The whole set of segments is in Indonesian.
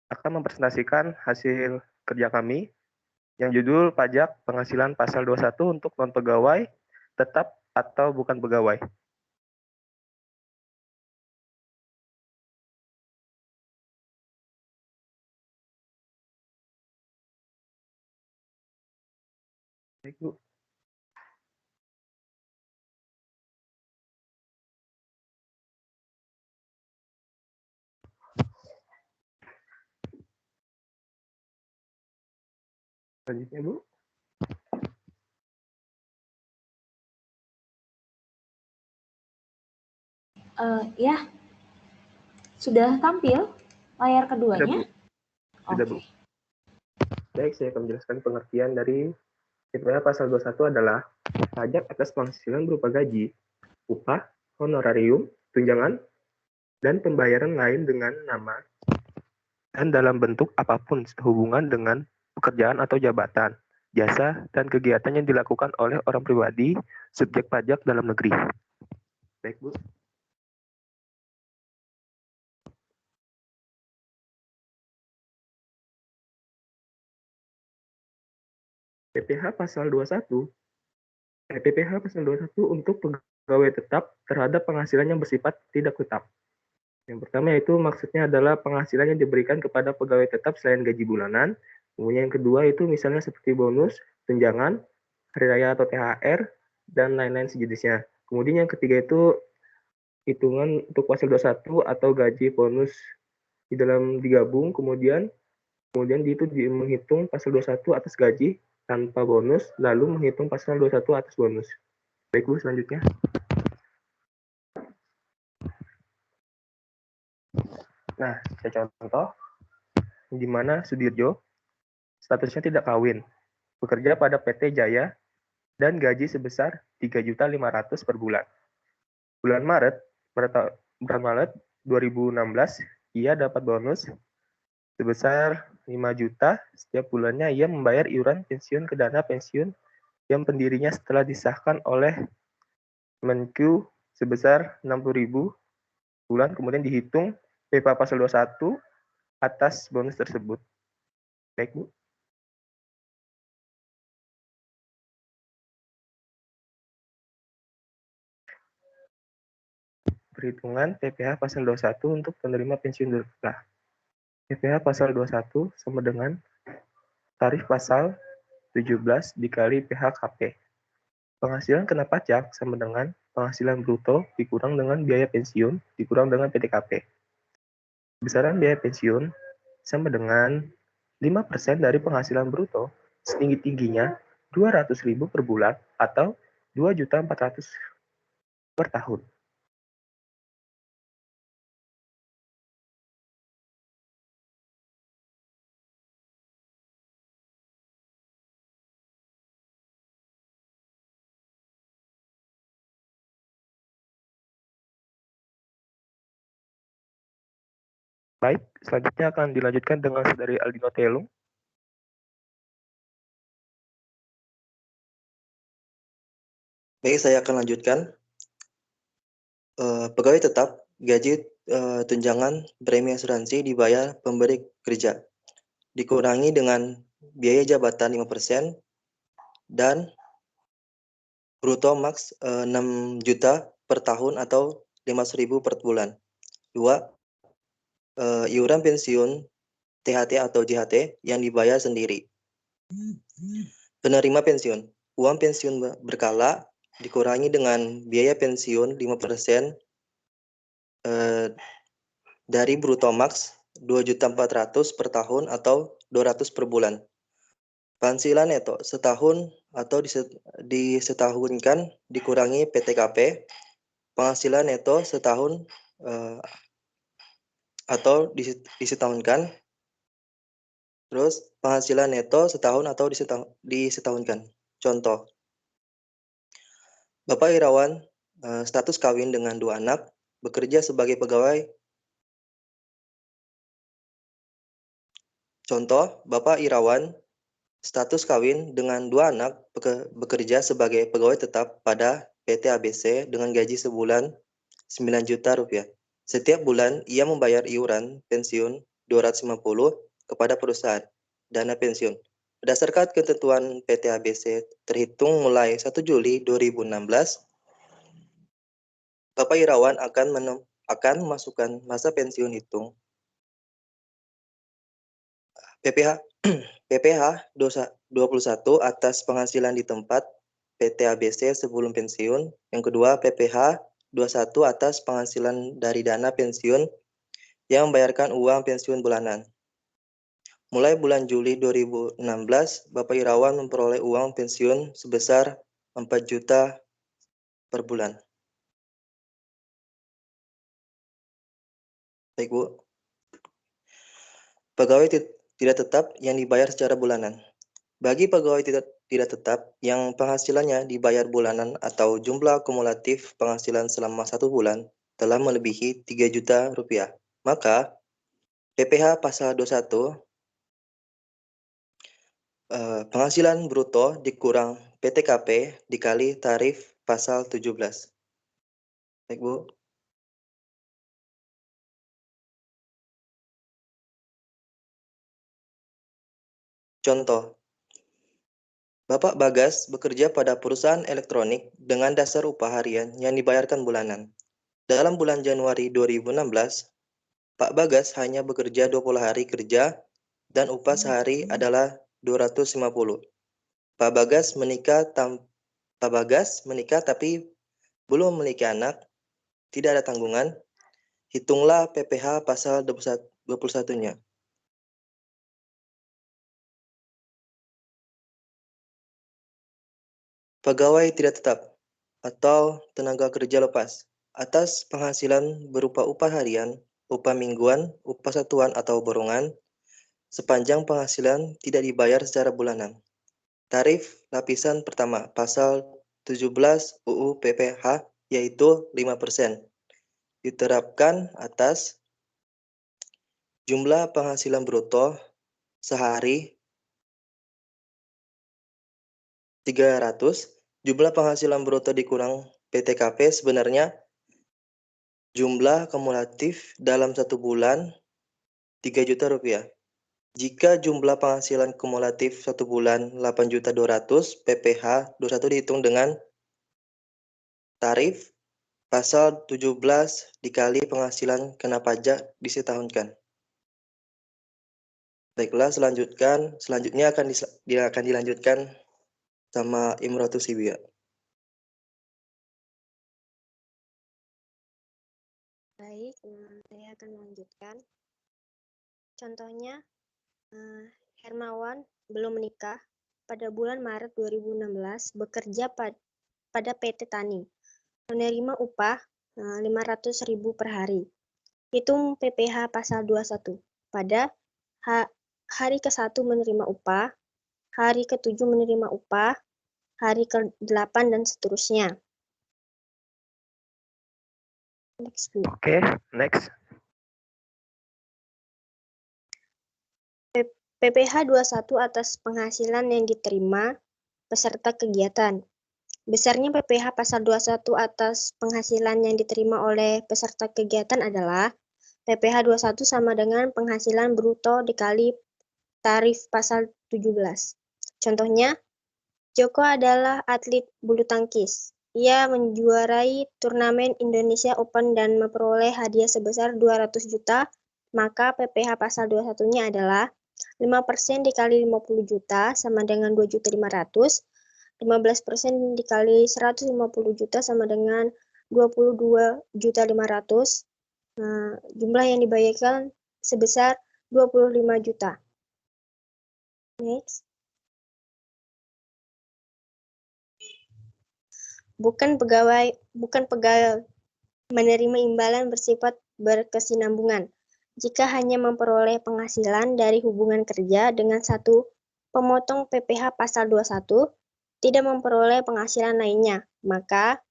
akan mempresentasikan hasil kerja kami yang judul Pajak Penghasilan Pasal 21 untuk non-pegawai tetap atau bukan pegawai. Baik, Bu. Selanjutnya, Bu. Ya, sudah tampil layar keduanya? Sudah, Bu. Baik, saya akan menjelaskan pengertian dari TPH Pasal 21 adalah pajak atas penghasilan berupa gaji, upah, honorarium, tunjangan, dan pembayaran lain dengan nama dan dalam bentuk apapun sehubungan dengan pekerjaan atau jabatan, jasa, dan kegiatan yang dilakukan oleh orang pribadi, subjek pajak dalam negeri. Baik, Bu. PPH Pasal 21 PPH Pasal 21 untuk pegawai tetap terhadap penghasilan yang bersifat tidak tetap. Yang pertama itu maksudnya adalah penghasilan yang diberikan kepada pegawai tetap selain gaji bulanan. Kemudian yang kedua itu misalnya seperti bonus, tunjangan, hari raya atau THR, dan lain-lain sejenisnya. Kemudian yang ketiga itu hitungan untuk pasal 21 atau gaji bonus di dalam digabung, kemudian itu menghitung pasal 21 atas gaji tanpa bonus, lalu menghitung pasal 21 atas bonus. Baik, Bu, selanjutnya. Nah, saya contoh di mana Sudirjo statusnya tidak kawin, bekerja pada PT Jaya dan gaji sebesar 3.500.000 per bulan. Bulan Maret 2016 ia dapat bonus sebesar 5 juta setiap bulannya. Ia membayar iuran pensiun ke dana pensiun yang pendirinya setelah disahkan oleh Menq sebesar 60.000 bulan, kemudian dihitung PPh pasal 21 atas bonus tersebut. Baik, Bu. Perhitungan PPh pasal 21 untuk penerima pensiun dini. PPh pasal 21 sama dengan tarif pasal 17 dikali PHKP. Penghasilan kena pajak sama dengan penghasilan bruto dikurang dengan biaya pensiun dikurang dengan PTKP. Besaran biaya pensiun sama dengan 5% dari penghasilan bruto setinggi-tingginya 200.000 per bulan atau 2.400.000 per tahun. Baik, selanjutnya akan dilanjutkan dengan Saudari Aldino Telung. Baik, saya akan lanjutkan. Pegawai tetap, gaji, tunjangan, premi asuransi dibayar pemberi kerja. Dikurangi dengan biaya jabatan 5% dan bruto maks 6 juta per tahun atau 500.000 per bulan. 2. Iuran pensiun THT atau JHT yang dibayar sendiri. Penerima pensiun, uang pensiun berkala dikurangi dengan biaya pensiun 5% dari bruto maks 2.400.000 per tahun atau 200 per bulan. Penghasilan neto setahun atau disetahunkan dikurangi PTKP. Penghasilan neto setahun atau disetahunkan. Terus penghasilan neto setahun atau disetahunkan. Contoh, Bapak Irawan status kawin dengan 2 anak, bekerja sebagai pegawai. Contoh, Bapak Irawan status kawin dengan 2 anak, bekerja sebagai pegawai tetap pada PT ABC dengan gaji sebulan 9 juta rupiah. Setiap bulan ia membayar iuran pensiun 250 kepada perusahaan dana pensiun. Berdasarkan ketentuan PT ABC terhitung mulai 1 Juli 2016, Bapak Irawan akan memasukkan masa pensiun hitung PPH PPH 21 atas penghasilan di tempat PT ABC sebelum pensiun. Yang kedua, PPH 21 atas penghasilan dari dana pensiun yang membayarkan uang pensiun bulanan. Mulai bulan Juli 2016, Bapak Irawan memperoleh uang pensiun sebesar 4 juta per bulan. Baik, Bu. Pegawai tidak tetap yang dibayar secara bulanan. Bagi pegawai tidak tetap yang penghasilannya dibayar bulanan atau jumlah kumulatif penghasilan selama 1 bulan telah melebihi 3 juta rupiah, maka PPH pasal 21 penghasilan bruto dikurang PTKP dikali tarif pasal 17. Baik, Bu. Contoh, Bapak Bagas bekerja pada perusahaan elektronik dengan dasar upah harian yang dibayarkan bulanan. Dalam bulan Januari 2016, Pak Bagas hanya bekerja 20 hari kerja dan upah sehari adalah 250. Pak Bagas menikah tapi belum memiliki anak, tidak ada tanggungan. Hitunglah PPH pasal 21-nya. Pegawai tidak tetap atau tenaga kerja lepas atas penghasilan berupa upah harian, upah mingguan, upah satuan atau borongan sepanjang penghasilan tidak dibayar secara bulanan. Tarif lapisan pertama pasal 17 UU PPH yaitu 5%. Diterapkan atas jumlah penghasilan bruto sehari 300, jumlah penghasilan bruto dikurang PTKP sebenarnya jumlah kumulatif dalam 1 bulan 3 juta rupiah. Jika jumlah penghasilan kumulatif 1 bulan 8.200.000, PPH 21 dihitung dengan tarif pasal 17 dikali penghasilan kena pajak disetahunkan. Baiklah, selanjutnya akan dilanjutkan sama Imrotus Sibia. Baik, saya akan melanjutkan. Contohnya, Hermawan belum menikah pada bulan Maret 2016 bekerja pada PT Tani, menerima upah 500.000 per hari. Hitung PPH pasal 21. Pada hari ke-1 menerima upah, hari ke-7 menerima upah, hari ke-8 dan seterusnya. Next, Bu. Oke, next. PPH 21 atas penghasilan yang diterima peserta kegiatan. Besarnya PPH pasal 21 atas penghasilan yang diterima oleh peserta kegiatan adalah PPH 21 sama dengan penghasilan bruto dikali tarif pasal 17. Contohnya, Joko adalah atlet bulu tangkis. Ia menjuarai turnamen Indonesia Open dan memperoleh hadiah sebesar 200 juta, maka PPH pasal 21-nya adalah 5% dikali 50 juta sama dengan 2.500.000, 15% dikali 150 juta sama dengan 22.500.000. Jumlah yang dibayarkan sebesar 25 juta. Next. Bukan pegawai menerima imbalan bersifat berkesinambungan jika hanya memperoleh penghasilan dari hubungan kerja dengan satu pemotong PPH pasal 21 tidak memperoleh penghasilan lainnya, maka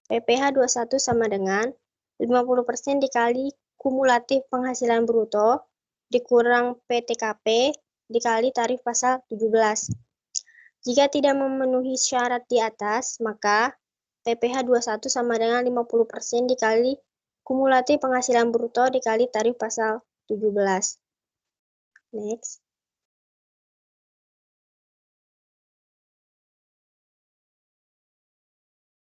PPH 21 sama dengan 50% dikali kumulatif penghasilan bruto dikurang PTKP dikali tarif pasal 17. Jika tidak memenuhi syarat di atas, maka PPH 21 sama dengan 50% dikali kumulatif penghasilan bruto dikali tarif pasal 17. Next.